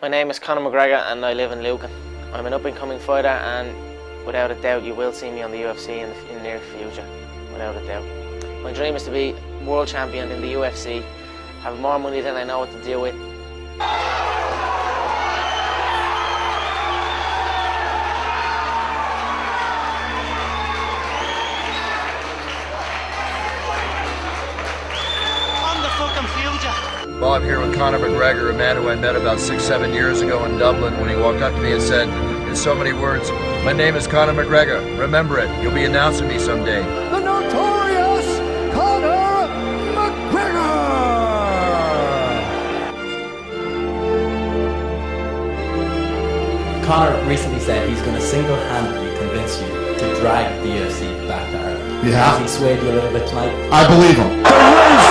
My name is Conor McGregor and I live in Lucan. I'm an up-and-coming fighter and without a doubt you will see me on the UFC in the near future, without a doubt. My dream is to be world champion in the UFC, have more money than I know what to do with. Well, I'm here with Conor McGregor, a man who I met about 6-7 years ago in Dublin when he walked up to me and said, in so many words, "My name is Conor McGregor. Remember it. You'll be announcing me someday." The notorious Conor McGregor! Conor recently said he's going to single-handedly convince you to drag the UFC back to Ireland. Yeah. Has he swayed you a little bit tonight? I believe him. The roof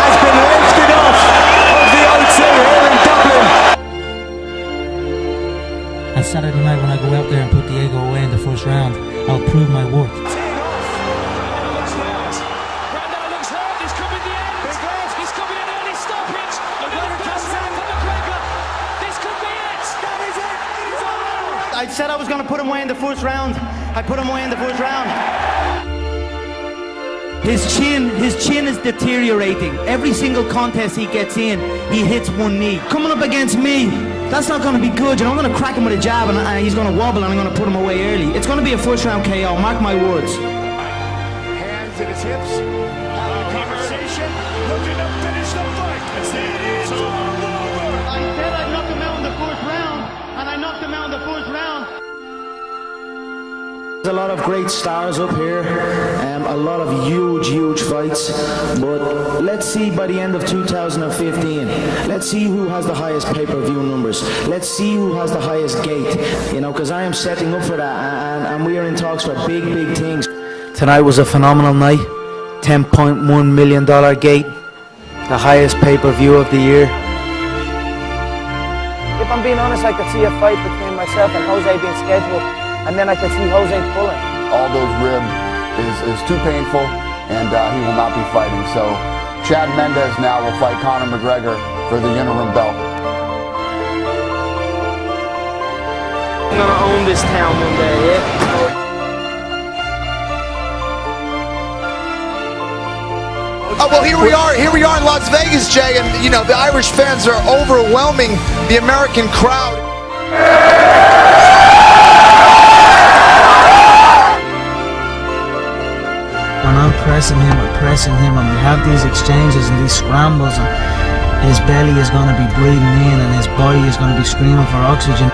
has been lifted off of the O2 here in Dublin. And Saturday night when I go out there and put Diego away in the first round, I'll prove my worth. I said I was going to put him away in the first round. I put him away in the first round. His chin is deteriorating. Every single contest he gets in, he hits one knee. Coming up against me, that's not going to be good. You know, I'm going to crack him with a jab and he's going to wobble and I'm going to put him away early. It's going to be a first round KO, mark my words. Hands at his hips, having a conversation, looking to finish the fight. It is all over. I said I'd knock him out in the first round, and I knocked him out in the first round. There's a lot of great stars up here, a lot of huge fights, but let's see by the end of 2015, let's see who has the highest pay-per-view numbers, let's see who has the highest gate, you know, because I am setting up for that, and we are in talks for big things. Tonight was a phenomenal night, $10.1 million gate, the highest pay-per-view of the year. If I'm being honest, I could see a fight between myself and Jose being scheduled, and then I could see Jose pulling. All those ribs is too painful, and he will not be fighting. So Chad Mendes now will fight Conor McGregor for the interim belt. I'm gonna own this town one day, yeah? Well, here we are in Las Vegas, Jay, and you know the Irish fans are overwhelming the American crowd. When I'm pressing him, and we have these exchanges and these scrambles, and his belly is going to be breathing in, and his body is going to be screaming for oxygen.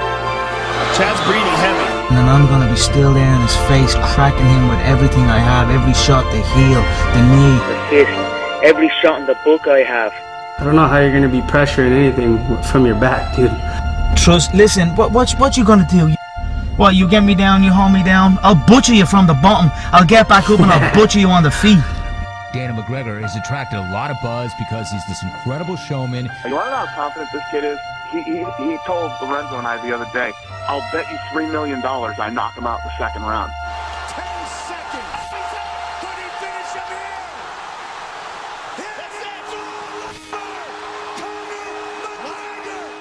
Chad's breathing heavy. And then I'm going to be still there in his face, cracking him with everything I have, every shot, the heel, the knee, the fist, every shot in the book I have. I don't know how you're going to be pressuring anything from your back, dude. Listen, what you going to do? What, you get me down, you hold me down? I'll butcher you from the bottom. I'll get back up and I'll butcher you on the feet. Dana McGregor has attracted a lot of buzz because he's this incredible showman. You want to know how confident this kid is? He told Lorenzo and I the other day, "I'll bet you $3 million I knock him out in the second round." 10 seconds. Could he finish him here? It's all over. Conor McGregor.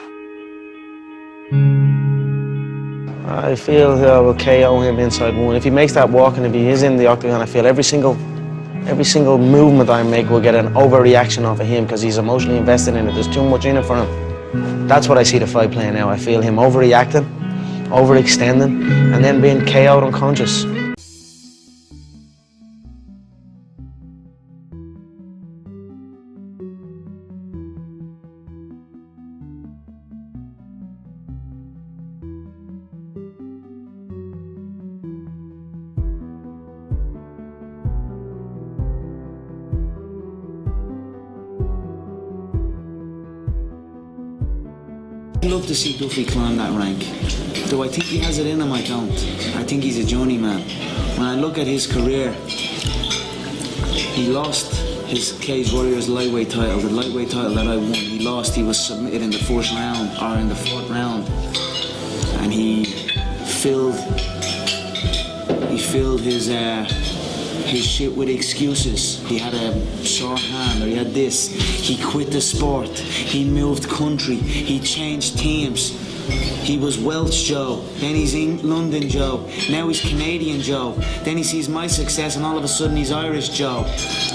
I feel I will KO him inside one. If he makes that walk and if he is in the octagon, I feel every single movement I make will get an overreaction off of him because he's emotionally invested in it. There's too much in it for him. That's what I see the fight playing now. I feel him overreacting, overextending, and then being KO'd unconscious. I'd love to see Duffy climb that rank. Do I think he has it in him? I don't. I think he's a journeyman. When I look at his career, he lost his Cage Warriors lightweight title, the lightweight title that I won. He lost, he was submitted in the first round, or in the fourth round. And he filled his his shit with excuses. He had a sore hand or he had this. He quit the sport. He moved country. He changed teams. He was Welsh Joe, then he's London Joe, now he's Canadian Joe, then he sees my success and all of a sudden he's Irish Joe.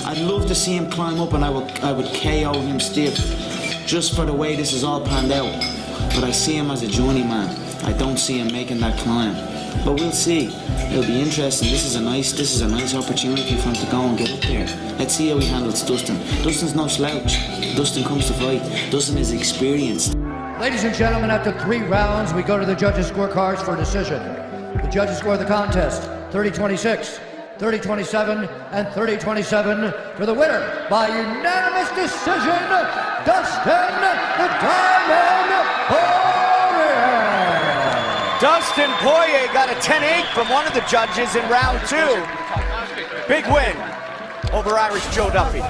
I'd love to see him climb up and I would KO him stiff, just for the way this is all panned out. But I see him as a journeyman. I don't see him making that climb. But we'll see. It'll be interesting. This is a nice opportunity for him to go and get up there. Let's see how he handles Dustin. Dustin's no slouch. Dustin comes to fight. Dustin is experienced. Ladies and gentlemen, after 3 rounds, we go to the judges' scorecards for a decision. The judges score the contest 30-26, 30-27, and 30-27 for the winner by unanimous decision, Dustin the Diamond Poirier. Dustin Poirier got a 10-8 from one of the judges in round 2. Big win over Irish Joe Duffy.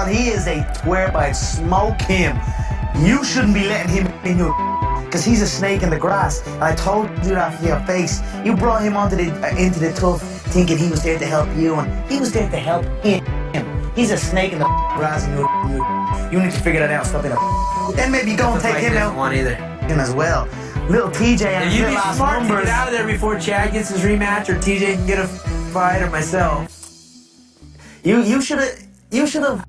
He is a whereby smoke him. You shouldn't be letting him in your because he's a snake in the grass. And I told you that for your face. You brought him into the tough thinking he was there to help you, and he was there to help him. He's a snake in the grass, and you need to figure that out. Stop it. Then maybe go and take him out one either. Him as well. Little TJ and his little ass numbers. To get out of there before Chad gets his rematch, or TJ can get a fight, or myself. You should have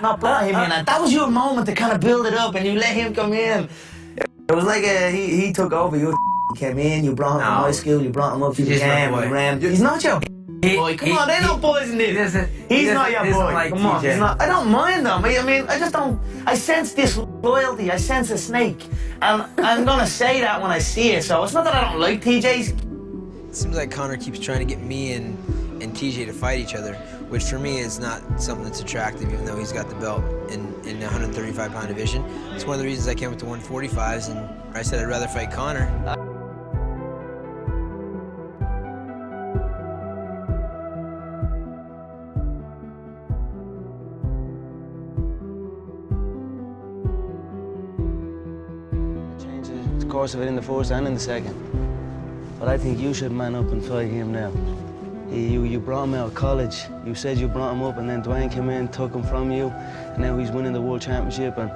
not brought him in. That was your moment to kind of build it up, and you let him come in. It was like he took over. You came in, you brought him from high school, you brought him up to the game, you ran. He's not your boy. Come on, they no boys in this. He's not your boy. Like Come on, TJ. he's not. I don't mind him. I mean, I just don't. I sense disloyalty. I sense a snake, and I'm gonna say that when I see it. So it's not that I don't like TJ's. It seems like Conor keeps trying to get me and TJ to fight each other, which for me is not something that's attractive, even though he's got the belt in the 135-pound division. It's one of the reasons I came up to 145s, and I said I'd rather fight Conor. Change the course of it in the first and in the second. But I think you should man up and fight him now. You brought him out of college. You said you brought him up, and then Dwayne came in, took him from you, and now he's winning the World Championship. And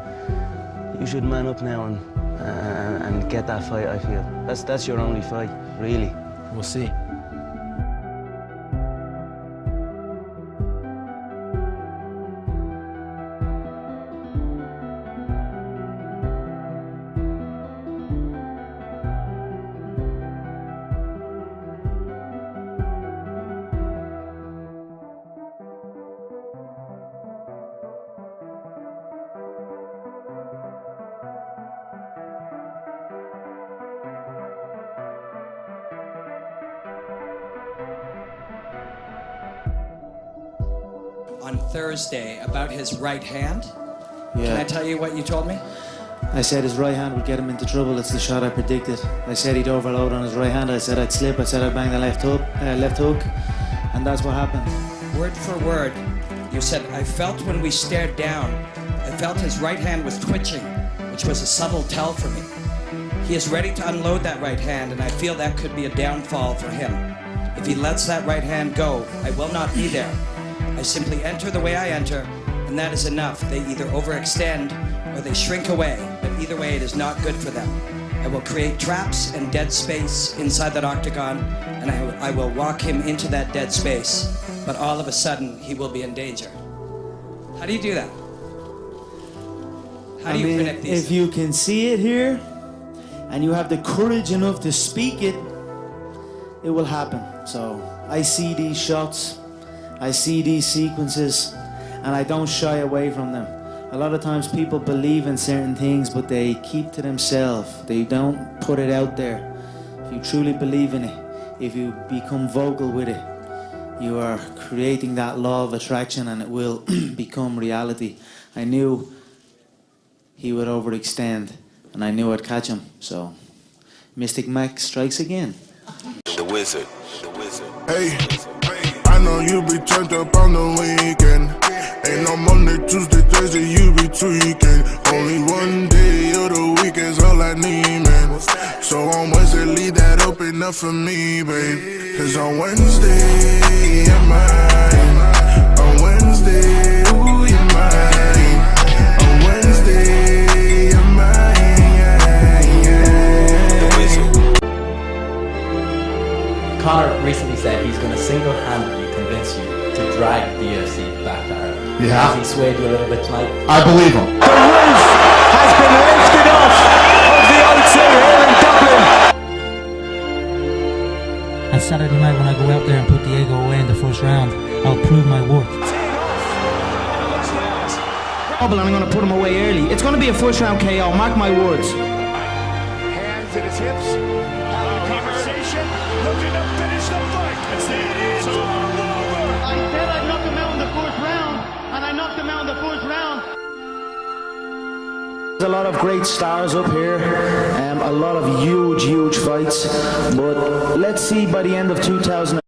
you should man up now and get that fight. I feel that's your only fight, really. We'll see. On Thursday about his right hand. Yeah. Can I tell you what you told me? I said his right hand would get him into trouble. It's the shot I predicted. I said he'd overload on his right hand. I said I'd slip. I said I'd bang the left hook, and that's what happened. Word for word, you said, I felt when we stared down, I felt his right hand was twitching, which was a subtle tell for me. He is ready to unload that right hand, and I feel that could be a downfall for him. If he lets that right hand go, I will not be there. I simply enter the way I enter, and that is enough. They either overextend or they shrink away, but either way it is not good for them. I will create traps and dead space inside that octagon, and I will walk him into that dead space, but all of a sudden he will be in danger. How do you do that? How do you predict these? If you can see it here, and you have the courage enough to speak it, it will happen. So I see these shots, I see these sequences, and I don't shy away from them. A lot of times people believe in certain things, but they keep to themselves. They don't put it out there. If you truly believe in it, if you become vocal with it, you are creating that law of attraction, and it will become reality. I knew he would overextend, and I knew I'd catch him. So Mystic Mac strikes again. The Wizard. Hey, I know you be turned up on the weekend. Ain't no Monday, Tuesday, Thursday, you be tweaking. Only one day of the weekend's all I I need, man. So on Wednesday, leave that open up for me, babe. Cause on Wednesday, you're mine. On Wednesday, ooh, you're mine. On Wednesday, you're mine, Conor recently said he's going to single-handedly convince you to drag the UFC back to Ireland. Yeah. Has he swayed you a little bit tonight? I believe him. The roof has been lifted off of the O2 here in Dublin. And Saturday night when I go out there and put Diego away in the first round, I'll prove my worth. And I'm going to put him away early. It's going to be a first round KO, mark my words. Hands at his hips, having a conversation, looking to finish the fight. It is all over. I said I'd knock him out in the first round, and I knocked him out in the first round. There's a lot of great stars up here, a lot of huge fights, but let's see by the end of 2000.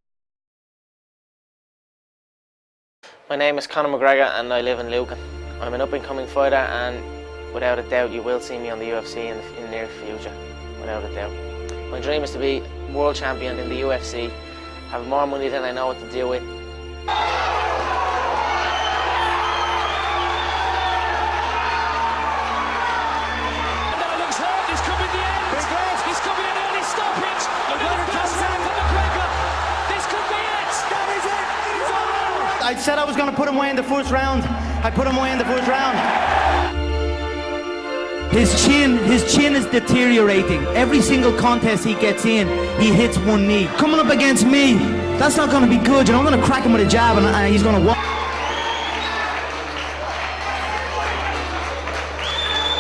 My name is Conor McGregor and I live in Lucan. I'm an up-and-coming fighter and without a doubt you will see me on the UFC in the near future, without a doubt. My dream is to be world champion in the UFC, have more money than I know what to do with. I said I was going to put him away in the first round. I put him away in the first round. His chin is deteriorating. Every single contest he gets in, he hits one knee. Coming up against me, that's not going to be good. You know, I'm going to crack him with a jab and he's going to walk.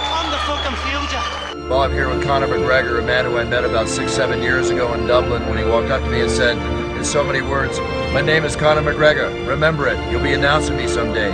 I'm the fucking future. Well, I'm here with Conor McGregor, a man who I met about 6-7 years ago in Dublin when he walked up to me and said, in so many words, "My name is Conor McGregor. Remember it. You'll be announcing me someday."